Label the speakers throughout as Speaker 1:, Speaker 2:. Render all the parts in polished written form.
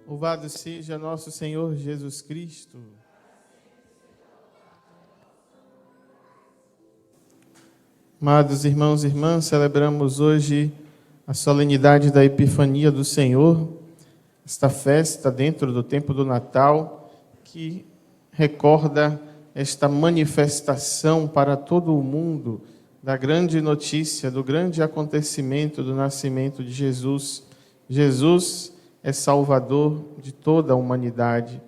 Speaker 1: Louvado seja nosso Senhor Jesus Cristo. Amados irmãos e irmãs, celebramos hoje a solenidade da Epifania do Senhor, esta festa dentro do tempo do Natal, que recorda esta manifestação para todo o mundo da grande notícia, do grande acontecimento do nascimento de Jesus. Jesus é Salvador de toda a humanidade.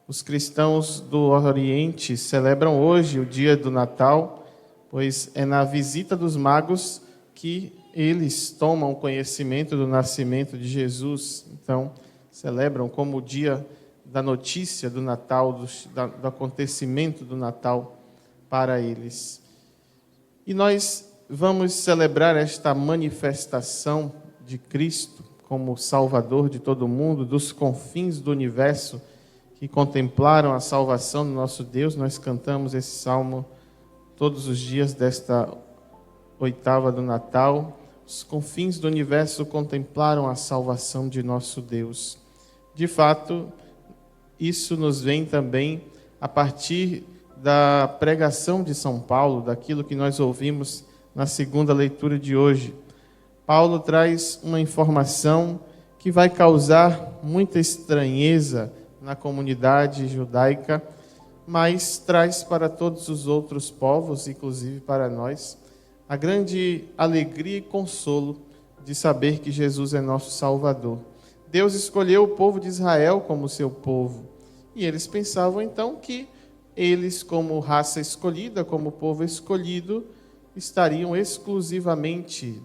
Speaker 1: Os cristãos do Oriente celebram hoje o dia do Natal, pois é na visita dos magos que eles tomam conhecimento do nascimento de Jesus. Então, celebram como o dia da notícia do Natal, do acontecimento do Natal para eles. E nós vamos celebrar esta manifestação de Cristo como Salvador de todo mundo, dos confins do universo, que contemplaram a salvação do nosso Deus. Nós cantamos esse salmo todos os dias desta oitava do Natal. Os confins do universo contemplaram a salvação de nosso Deus. De fato, isso nos vem também a partir da pregação de São Paulo, daquilo que nós ouvimos na segunda leitura de hoje. Paulo traz uma informação que vai causar muita estranheza na comunidade judaica, mas traz para todos os outros povos, inclusive para nós, a grande alegria e consolo de saber que Jesus é nosso Salvador. Deus escolheu o povo de Israel como seu povo, e eles pensavam então que eles, como raça escolhida, como povo escolhido, estariam exclusivamente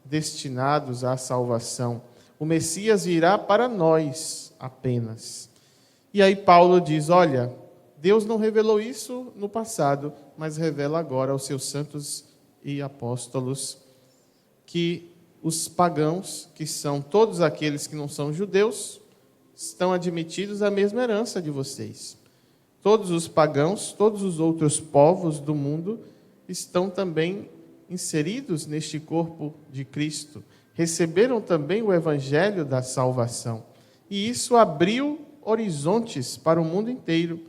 Speaker 1: destinados à salvação. O Messias virá para nós apenas. E aí Paulo diz, olha, Deus não revelou isso no passado, mas revela agora aos seus santos e apóstolos que os pagãos, que são todos aqueles que não são judeus, estão admitidos à mesma herança de vocês. Todos os pagãos, todos os outros povos do mundo estão também inseridos neste corpo de Cristo. Receberam também o evangelho da salvação. E isso abriu horizontes para o mundo inteiro.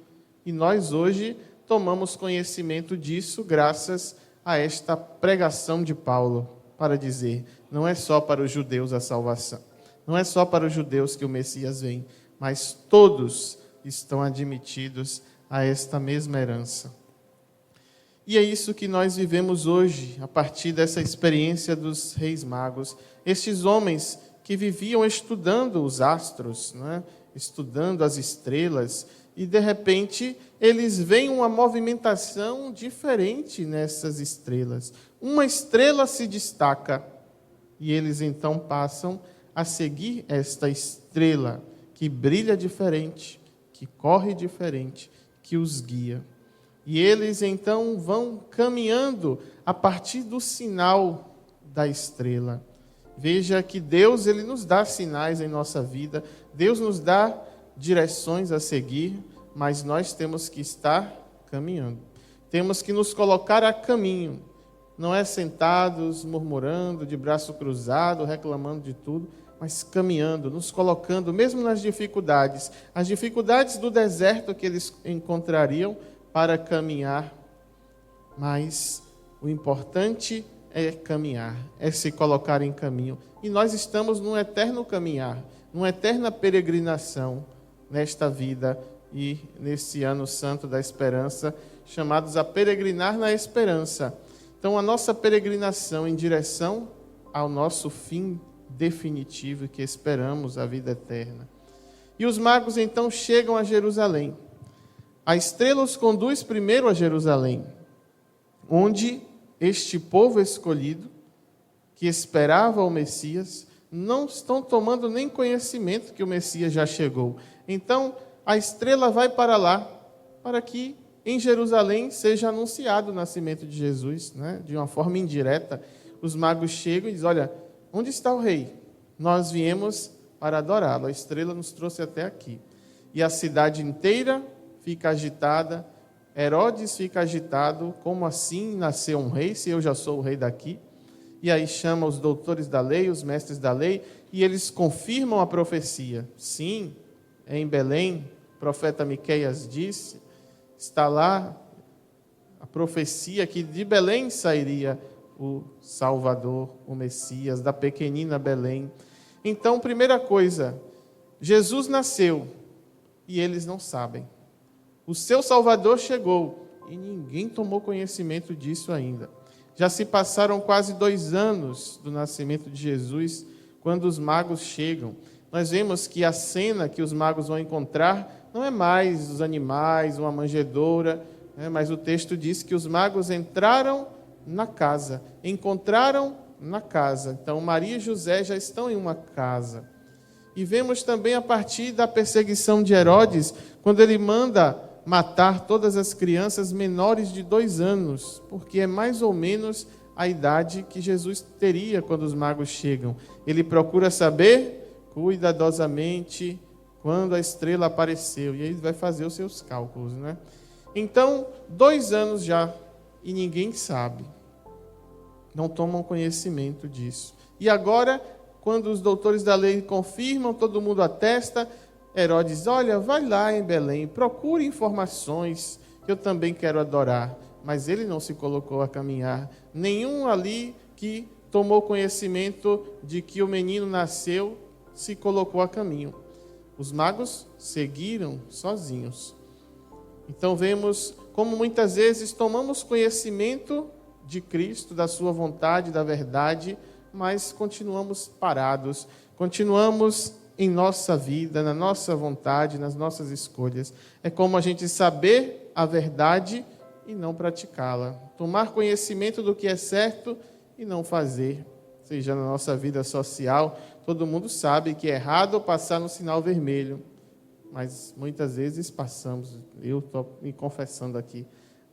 Speaker 1: E nós hoje tomamos conhecimento disso graças a esta pregação de Paulo, para dizer, não é só para os judeus a salvação, não é só para os judeus que o Messias vem, mas todos estão admitidos a esta mesma herança. E é isso que nós vivemos hoje, a partir dessa experiência dos reis magos. Estes homens que viviam estudando os astros, né? Estudando as estrelas, e de repente eles veem uma movimentação diferente nessas estrelas. Uma estrela se destaca, e eles então passam a seguir esta estrela, que brilha diferente, que corre diferente, que os guia. E eles então vão caminhando a partir do sinal da estrela. Veja que Deus, ele nos dá sinais em nossa vida, Deus nos dá direções a seguir, mas nós temos que estar caminhando. Temos que nos colocar a caminho, não é sentados, murmurando, de braço cruzado, reclamando de tudo, mas caminhando, nos colocando, mesmo nas dificuldades, as dificuldades do deserto que eles encontrariam, para caminhar, mas o importante é caminhar, é se colocar em caminho. E nós estamos num eterno caminhar, numa eterna peregrinação nesta vida e nesse ano santo da esperança, chamados a peregrinar na esperança. Então, a nossa peregrinação em direção ao nosso fim definitivo, que esperamos, a vida eterna. E os magos então chegam a Jerusalém. A estrela os conduz primeiro a Jerusalém, onde este povo escolhido, que esperava o Messias, não estão tomando nem conhecimento que o Messias já chegou. Então, a estrela vai para lá, para que em Jerusalém seja anunciado o nascimento de Jesus, né? De uma forma indireta. Os magos chegam e dizem, olha, onde está o rei? Nós viemos para adorá-lo, a estrela nos trouxe até aqui. E a cidade inteira fica agitada, Herodes fica agitado, como assim nasceu um rei, se eu já sou o rei daqui? E aí chama os doutores da lei, os mestres da lei, e eles confirmam a profecia. Sim, é em Belém, o profeta Miqueias disse, está lá a profecia que de Belém sairia o Salvador, o Messias, da pequenina Belém. Então, primeira coisa, Jesus nasceu e eles não sabem. O seu Salvador chegou e ninguém tomou conhecimento disso ainda. Já se passaram quase 2 anos do nascimento de Jesus, quando os magos chegam. Nós vemos que a cena que os magos vão encontrar não é mais os animais, uma manjedoura, mas o texto diz que os magos entraram na casa, encontraram na casa. Então, Maria e José já estão em uma casa. E vemos também a partir da perseguição de Herodes, quando ele manda matar todas as crianças menores de 2 anos, porque é mais ou menos a idade que Jesus teria quando os magos chegam. Ele procura saber cuidadosamente quando a estrela apareceu, e aí ele vai fazer os seus cálculos, né? Então, 2 anos já, e ninguém sabe. Não tomam conhecimento disso. E agora, quando os doutores da lei confirmam, todo mundo atesta, Herodes, olha, vai lá em Belém, procure informações, que eu também quero adorar. Mas ele não se colocou a caminhar. Nenhum ali que tomou conhecimento de que o menino nasceu, se colocou a caminho. Os magos seguiram sozinhos. Então vemos como muitas vezes tomamos conhecimento de Cristo, da sua vontade, da verdade, mas continuamos parados, continuamos em nossa vida, na nossa vontade, nas nossas escolhas. É como a gente saber a verdade e não praticá-la. Tomar conhecimento do que é certo e não fazer. Seja na nossa vida social, todo mundo sabe que é errado passar no sinal vermelho. Mas muitas vezes passamos, eu estou me confessando aqui.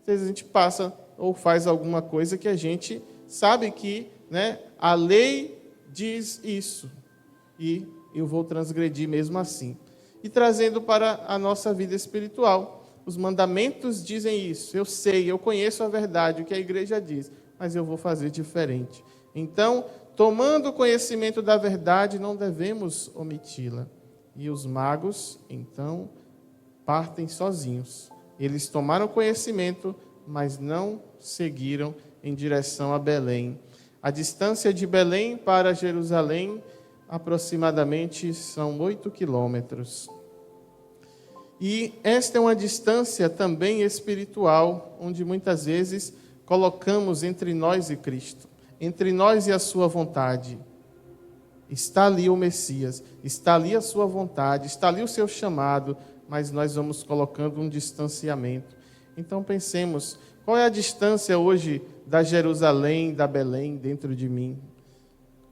Speaker 1: Às vezes a gente passa ou faz alguma coisa que a gente sabe que, a lei diz isso. E eu vou transgredir mesmo assim. E trazendo para a nossa vida espiritual. Os mandamentos dizem isso. Eu sei, eu conheço a verdade, o que a igreja diz, mas eu vou fazer diferente. Então, tomando conhecimento da verdade, não devemos omiti-la. E os magos, então, partem sozinhos. Eles tomaram conhecimento, mas não seguiram em direção a Belém. A distância de Belém para Jerusalém, aproximadamente, são 8 quilômetros. E esta é uma distância também espiritual, onde muitas vezes colocamos entre nós e Cristo, entre nós e a sua vontade. Está ali o Messias, está ali a sua vontade, está ali o seu chamado, mas nós vamos colocando um distanciamento. Então pensemos, qual é a distância hoje da Jerusalém, da Belém dentro de mim?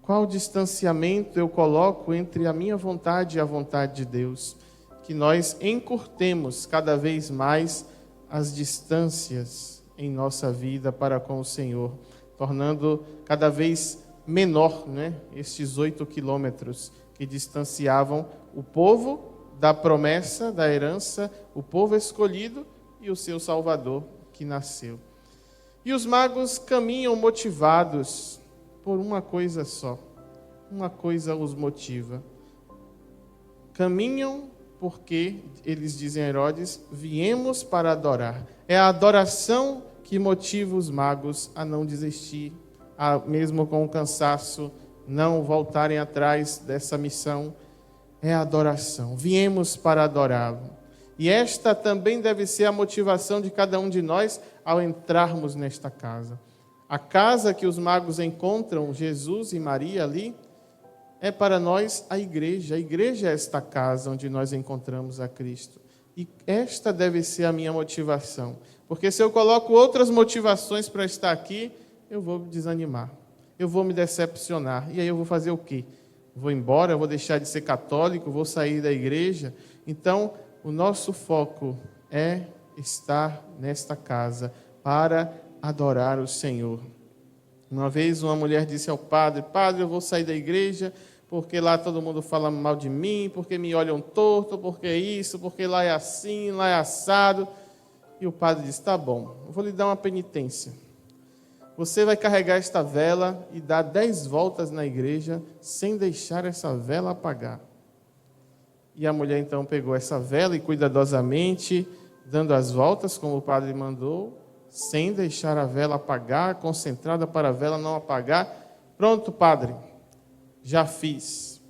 Speaker 1: Qual distanciamento eu coloco entre a minha vontade e a vontade de Deus? Que nós encurtemos cada vez mais as distâncias em nossa vida para com o Senhor, tornando cada vez menor, estes 8 quilômetros que distanciavam o povo da promessa, da herança, o povo escolhido e o seu Salvador que nasceu. E os magos caminham motivados por uma coisa só. Uma coisa os motiva. Caminham porque, eles dizem a Herodes, viemos para adorar. É a adoração que motiva os magos a não desistir, a, mesmo com o cansaço, não voltarem atrás dessa missão. É a adoração. Viemos para adorá-lo. E esta também deve ser a motivação de cada um de nós ao entrarmos nesta casa. A casa que os magos encontram Jesus e Maria ali é para nós a igreja. A igreja é esta casa onde nós encontramos a Cristo. E esta deve ser a minha motivação. Porque se eu coloco outras motivações para estar aqui, eu vou me desanimar. Eu vou me decepcionar. E aí eu vou fazer o quê? Vou embora, vou deixar de ser católico, vou sair da igreja. Então, o nosso foco é estar nesta casa para adorar o Senhor. Uma vez uma mulher disse ao padre, eu vou sair da igreja porque lá todo mundo fala mal de mim, porque me olham torto, porque isso, porque lá é assim, lá é assado. E o padre disse, tá bom, eu vou lhe dar uma penitência. Você vai carregar esta vela e dar 10 voltas na igreja sem deixar essa vela apagar. E a mulher então pegou essa vela e cuidadosamente, dando as voltas como o padre mandou, sem deixar a vela apagar, concentrada para a vela não apagar. Pronto, padre, já fiz.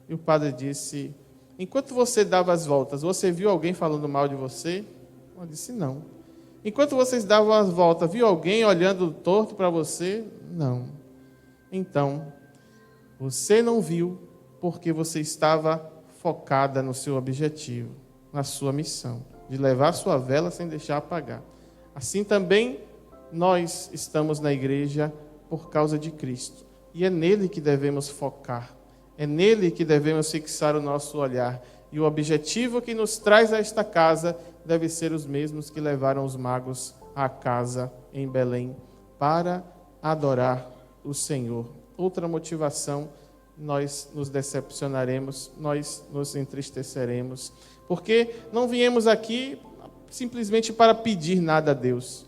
Speaker 1: E o padre disse: enquanto você dava as voltas, você viu alguém falando mal de você? Ela disse: não. Enquanto vocês davam as voltas, viu alguém olhando torto para você? Não. Então, você não viu porque você estava focada no seu objetivo, na sua missão, de levar a sua vela sem deixar apagar. Assim também nós estamos na igreja por causa de Cristo. E é nele que devemos focar. É nele que devemos fixar o nosso olhar. E o objetivo que nos traz a esta casa deve ser os mesmos que levaram os magos à casa em Belém para adorar o Senhor. Outra motivação, nós nos decepcionaremos, nós nos entristeceremos, porque não viemos aqui simplesmente para pedir nada a Deus.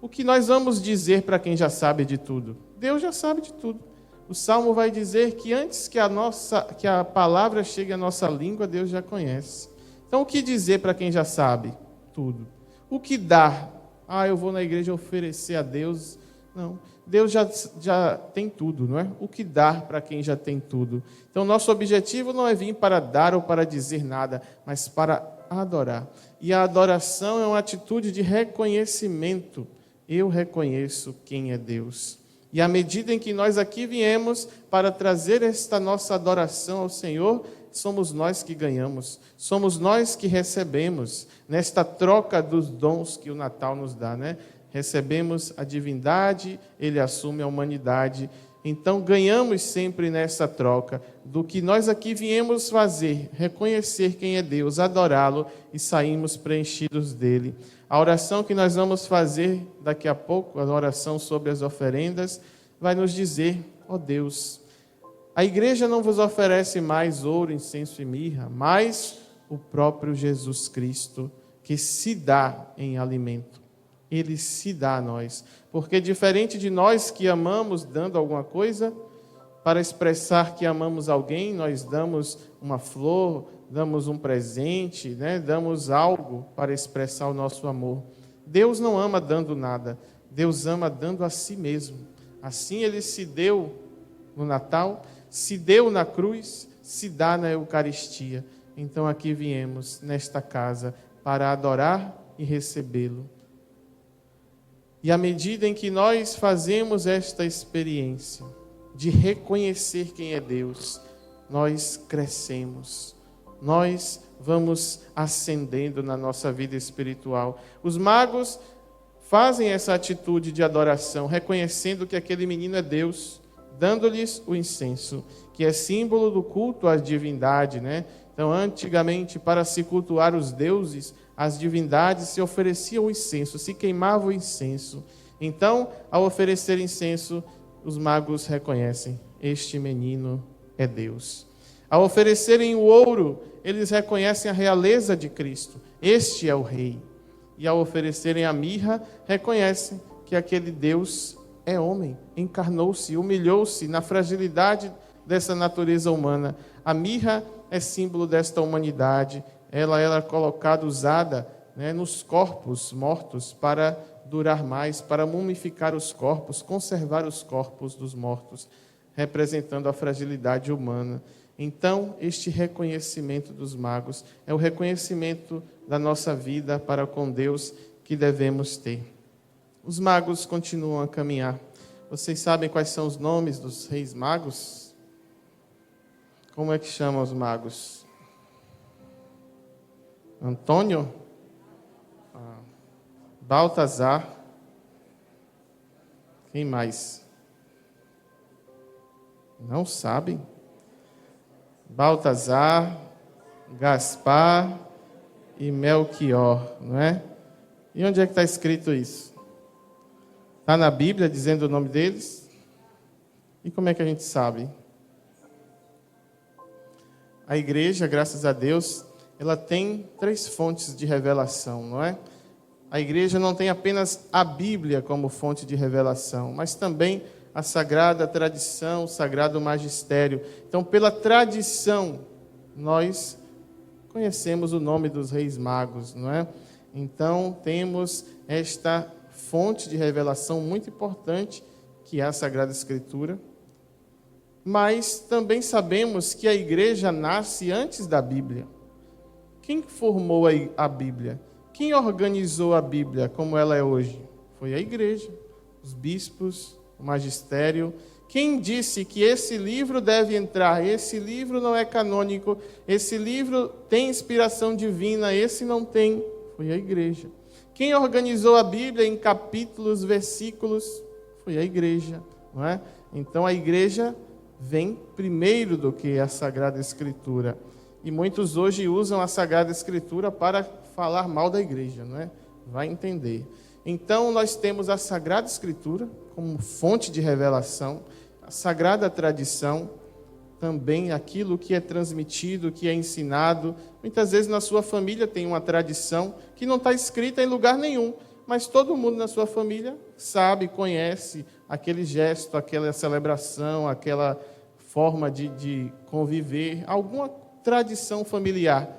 Speaker 1: O que nós vamos dizer para quem já sabe de tudo? Deus já sabe de tudo. O Salmo vai dizer que antes que a palavra chegue à nossa língua, Deus já conhece. Então, o que dizer para quem já sabe tudo? O que dar? Eu vou na igreja oferecer a Deus. Não, Deus já tem tudo, não é? O que dar para quem já tem tudo? Então, nosso objetivo não é vir para dar ou para dizer nada, mas para adorar. E a adoração é uma atitude de reconhecimento. Eu reconheço quem é Deus. E à medida em que nós aqui viemos para trazer esta nossa adoração ao Senhor, somos nós que ganhamos, somos nós que recebemos nesta troca dos dons que o Natal nos dá, né? Recebemos a divindade, ele assume a humanidade. Então ganhamos sempre nessa troca do que nós aqui viemos fazer, reconhecer quem é Deus, adorá-lo e saímos preenchidos dele. A oração que nós vamos fazer daqui a pouco, a oração sobre as oferendas, vai nos dizer: ó Deus, a igreja não vos oferece mais ouro, incenso e mirra, mas o próprio Jesus Cristo, que se dá em alimento. Ele se dá a nós. Porque diferente de nós que amamos dando alguma coisa, para expressar que amamos alguém, nós damos uma flor, damos um presente, né? Damos algo para expressar o nosso amor. Deus não ama dando nada, Deus ama dando a si mesmo. Assim ele se deu no Natal, se deu na cruz, se dá na Eucaristia. Então aqui viemos nesta casa para adorar e recebê-lo. E à medida em que nós fazemos esta experiência de reconhecer quem é Deus, nós crescemos, nós vamos ascendendo na nossa vida espiritual. Os magos fazem essa atitude de adoração, reconhecendo que aquele menino é Deus, dando-lhes o incenso, que é símbolo do culto à divindade, né? Então, antigamente, para se cultuar os deuses, as divindades, se oferecia o incenso, se queimava o incenso. Então, ao oferecer incenso, os magos reconhecem: este menino é Deus. Ao oferecerem o ouro, eles reconhecem a realeza de Cristo. Este é o Rei. E ao oferecerem a mirra, reconhecem que aquele Deus é homem, encarnou-se, humilhou-se na fragilidade dessa natureza humana. A mirra é símbolo desta humanidade. Ela era colocada, usada, né, nos corpos mortos para durar mais, para mumificar os corpos, conservar os corpos dos mortos, representando a fragilidade humana. Então, este reconhecimento dos magos é o reconhecimento da nossa vida para com Deus que devemos ter. Os magos continuam a caminhar. Vocês sabem quais são os nomes dos reis magos? Como é que chamam os magos? Antônio? Baltazar? Quem mais? Não sabem? Baltazar, Gaspar e Melquior, não é? E onde é que está escrito isso? Está na Bíblia dizendo o nome deles? E como é que a gente sabe? A igreja, graças a Deus, ela tem 3 fontes de revelação, não é? A igreja não tem apenas a Bíblia como fonte de revelação, mas também a sagrada tradição, o sagrado magistério. Então, pela tradição, nós conhecemos o nome dos reis magos, não é? Então, temos esta fonte de revelação muito importante, que é a Sagrada Escritura. Mas também sabemos que a igreja nasce antes da Bíblia. Quem formou a Bíblia? Quem organizou a Bíblia como ela é hoje? Foi a igreja, os bispos, o magistério. Quem disse que esse livro deve entrar, esse livro não é canônico, esse livro tem inspiração divina, esse não tem? Foi a igreja. Quem organizou a Bíblia em capítulos, versículos? Foi a igreja, não é? Então a igreja vem primeiro do que a Sagrada Escritura. E muitos hoje usam a Sagrada Escritura para falar mal da igreja, não é? Vai entender. Então nós temos a Sagrada Escritura como fonte de revelação, a Sagrada Tradição, também aquilo que é transmitido, que é ensinado. Muitas vezes na sua família tem uma tradição que não está escrita em lugar nenhum, mas todo mundo na sua família sabe, conhece aquele gesto, aquela celebração, aquela forma de conviver, alguma tradição familiar.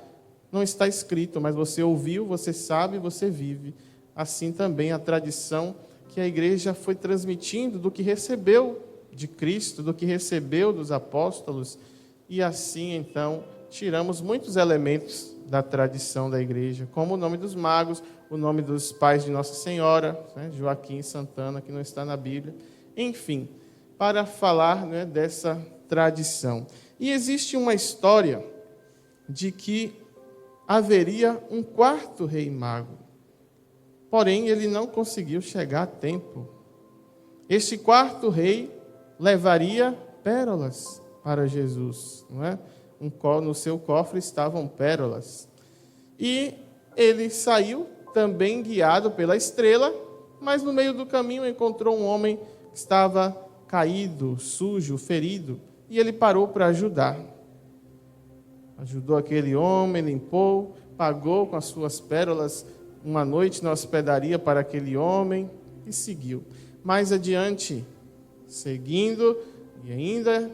Speaker 1: Não está escrito, mas você ouviu, você sabe, você vive. Assim também a tradição que a igreja foi transmitindo do que recebeu de Cristo, do que recebeu dos apóstolos, e assim, então, tiramos muitos elementos da tradição da igreja, como o nome dos magos, o nome dos pais de Nossa Senhora, né, Joaquim e Santana, que não está na Bíblia, enfim, para falar, né, dessa tradição. E existe uma história de que haveria um quarto rei mago, porém ele não conseguiu chegar a tempo. Este quarto rei levaria pérolas para Jesus, não é? No seu cofre estavam pérolas. E ele saiu também guiado pela estrela, mas no meio do caminho encontrou um homem que estava caído, sujo, ferido, e ele parou para ajudar. Ajudou aquele homem, limpou, pagou com as suas pérolas uma noite na hospedaria para aquele homem e seguiu. Mais adiante, seguindo e ainda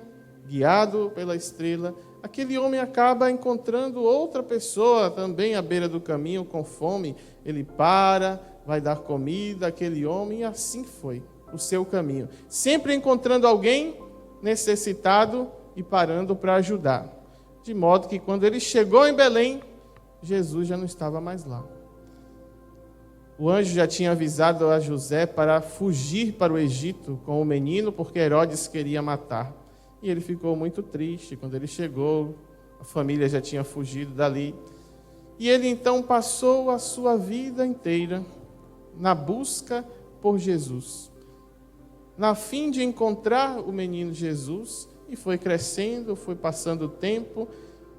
Speaker 1: guiado pela estrela, aquele homem acaba encontrando outra pessoa também à beira do caminho com fome. Ele para, vai dar comida àquele homem e assim foi o seu caminho. Sempre encontrando alguém necessitado e parando para ajudar. De modo que quando ele chegou em Belém, Jesus já não estava mais lá. O anjo já tinha avisado a José para fugir para o Egito com o menino, porque Herodes queria matar. E ele ficou muito triste quando ele chegou, a família já tinha fugido dali. E ele então passou a sua vida inteira na busca por Jesus, na fim de encontrar o menino Jesus, e foi crescendo, foi passando o tempo,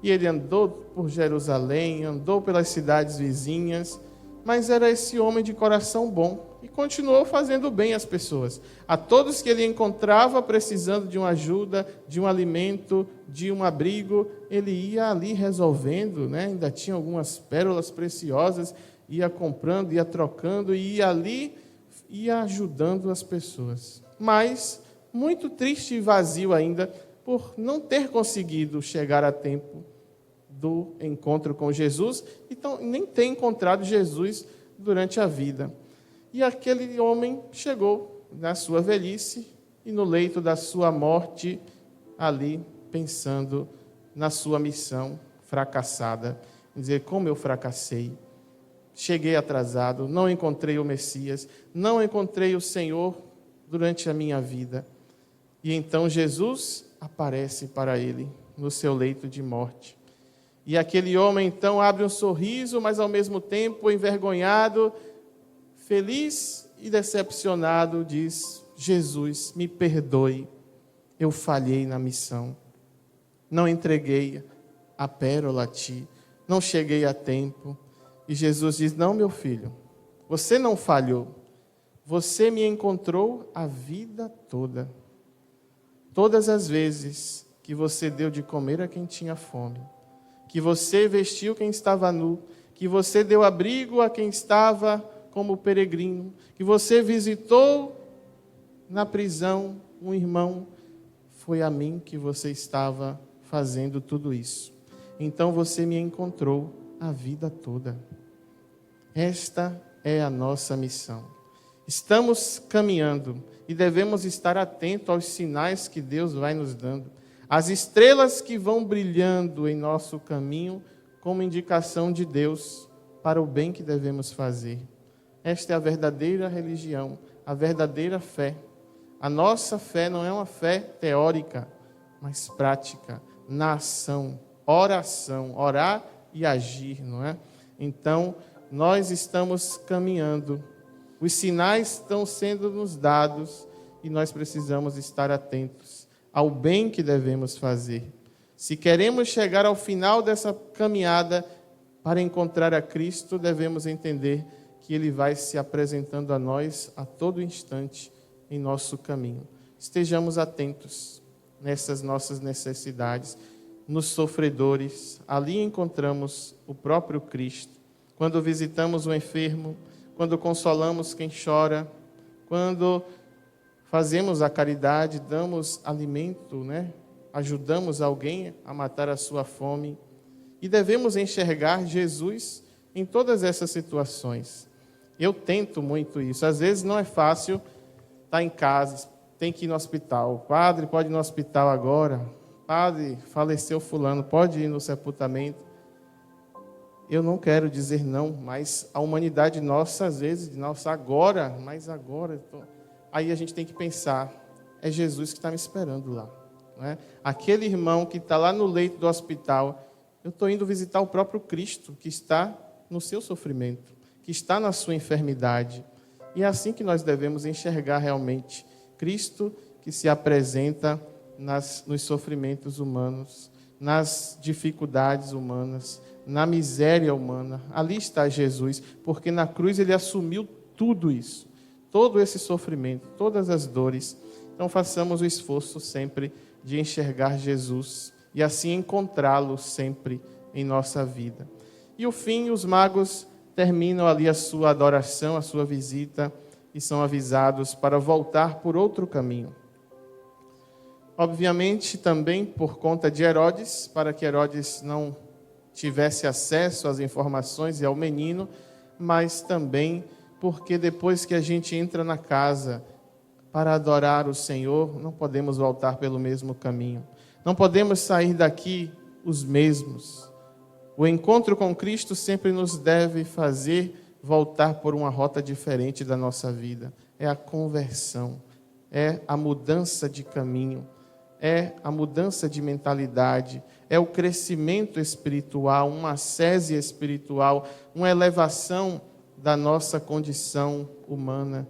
Speaker 1: e ele andou por Jerusalém, andou pelas cidades vizinhas, mas era esse homem de coração bom e continuou fazendo bem às pessoas. A todos que ele encontrava precisando de uma ajuda, de um alimento, de um abrigo, ele ia ali resolvendo, né? Ainda tinha algumas pérolas preciosas, ia comprando, ia trocando, e ia ali, ia ajudando as pessoas. Mas muito triste e vazio ainda por não ter conseguido chegar a tempo do encontro com Jesus, então nem ter encontrado Jesus durante a vida. E aquele homem chegou na sua velhice e no leito da sua morte, ali pensando na sua missão fracassada, dizer, como eu fracassei, cheguei atrasado, não encontrei o Messias, não encontrei o Senhor durante a minha vida. E então Jesus aparece para ele no seu leito de morte. E aquele homem então abre um sorriso, mas ao mesmo tempo envergonhado, feliz e decepcionado, diz, Jesus, me perdoe, eu falhei na missão, não entreguei a pérola a ti, não cheguei a tempo. E Jesus diz, não, meu filho, você não falhou, você me encontrou a vida toda. Todas as vezes que você deu de comer a quem tinha fome, que você vestiu quem estava nu, que você deu abrigo a quem estava como peregrino, que você visitou na prisão um irmão, foi a mim que você estava fazendo tudo isso. então você me encontrou a vida toda. Esta é a nossa missão. Estamos caminhando e devemos estar atentos aos sinais que Deus vai nos dando. As estrelas que vão brilhando em nosso caminho como indicação de Deus para o bem que devemos fazer. Esta é a verdadeira religião, a verdadeira fé. A nossa fé não é uma fé teórica, mas prática, na ação, oração, orar e agir, não é? Então, nós estamos caminhando, os sinais estão sendo nos dados e nós precisamos estar atentos ao bem que devemos fazer. Se queremos chegar ao final dessa caminhada para encontrar a Cristo, devemos entender que Ele vai se apresentando a nós a todo instante em nosso caminho. Estejamos atentos nessas nossas necessidades, nos sofredores. Ali encontramos o próprio Cristo. Quando visitamos o enfermo, quando consolamos quem chora, quando fazemos a caridade, damos alimento, né? Ajudamos alguém a matar a sua fome. E devemos enxergar Jesus em todas essas situações. Eu tento muito isso. Às vezes não é fácil estar em casa, tem que ir no hospital. Padre, pode ir no hospital agora? Padre, faleceu fulano, pode ir no sepultamento? Eu não quero dizer não, mas a humanidade nossa, às vezes, nossa, agora, mas agora... Aí a gente tem que pensar, é Jesus que está me esperando lá. Não é? Aquele irmão que está lá no leito do hospital, eu estou indo visitar o próprio Cristo, que está no seu sofrimento, que está na sua enfermidade. E é assim que nós devemos enxergar realmente Cristo que se apresenta nos sofrimentos humanos, nas dificuldades humanas, na miséria humana. Ali está Jesus, porque na cruz Ele assumiu tudo isso, todo esse sofrimento, todas as dores. Então façamos o esforço sempre de enxergar Jesus e assim encontrá-lo sempre em nossa vida. E o fim, os magos terminam ali a sua adoração, a sua visita, e são avisados para voltar por outro caminho. Obviamente, também por conta de Herodes, para que Herodes não tivesse acesso às informações e ao menino, mas também porque depois que a gente entra na casa para adorar o Senhor, não podemos voltar pelo mesmo caminho. Não podemos sair daqui os mesmos. O encontro com Cristo sempre nos deve fazer voltar por uma rota diferente da nossa vida. É a conversão, é a mudança de caminho, é a mudança de mentalidade, é o crescimento espiritual, uma ascese espiritual, uma elevação da nossa condição humana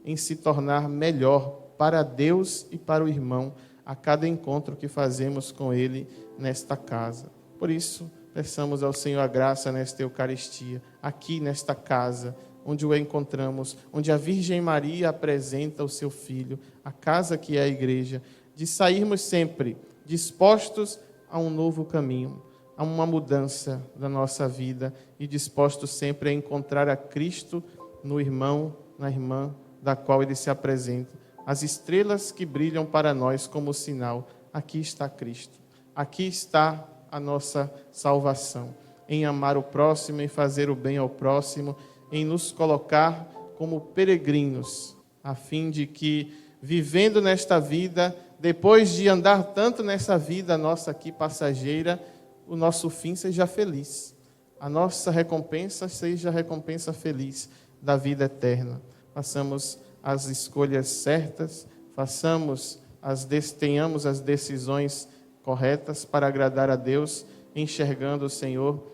Speaker 1: em se tornar melhor para Deus e para o irmão a cada encontro que fazemos com Ele nesta casa. Por isso, peçamos ao Senhor a graça nesta Eucaristia, aqui nesta casa, onde o encontramos, onde a Virgem Maria apresenta o seu Filho, a casa que é a igreja, de sairmos sempre dispostos a um novo caminho, a uma mudança da nossa vida e dispostos sempre a encontrar a Cristo no irmão, na irmã da qual Ele se apresenta. As estrelas que brilham para nós como sinal, aqui está Cristo, aqui está a nossa salvação, em amar o próximo, em fazer o bem ao próximo, em nos colocar como peregrinos, a fim de que, vivendo nesta vida, depois de andar tanto nessa vida nossa aqui passageira, o nosso fim seja feliz. A nossa recompensa seja a recompensa feliz da vida eterna. Façamos as escolhas certas, tenhamos as decisões corretas para agradar a Deus, enxergando o Senhor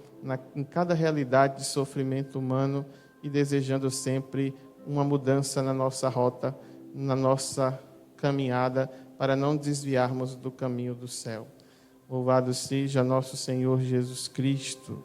Speaker 1: em cada realidade de sofrimento humano e desejando sempre uma mudança na nossa rota, na nossa caminhada, para não desviarmos do caminho do céu. Louvado seja nosso Senhor Jesus Cristo.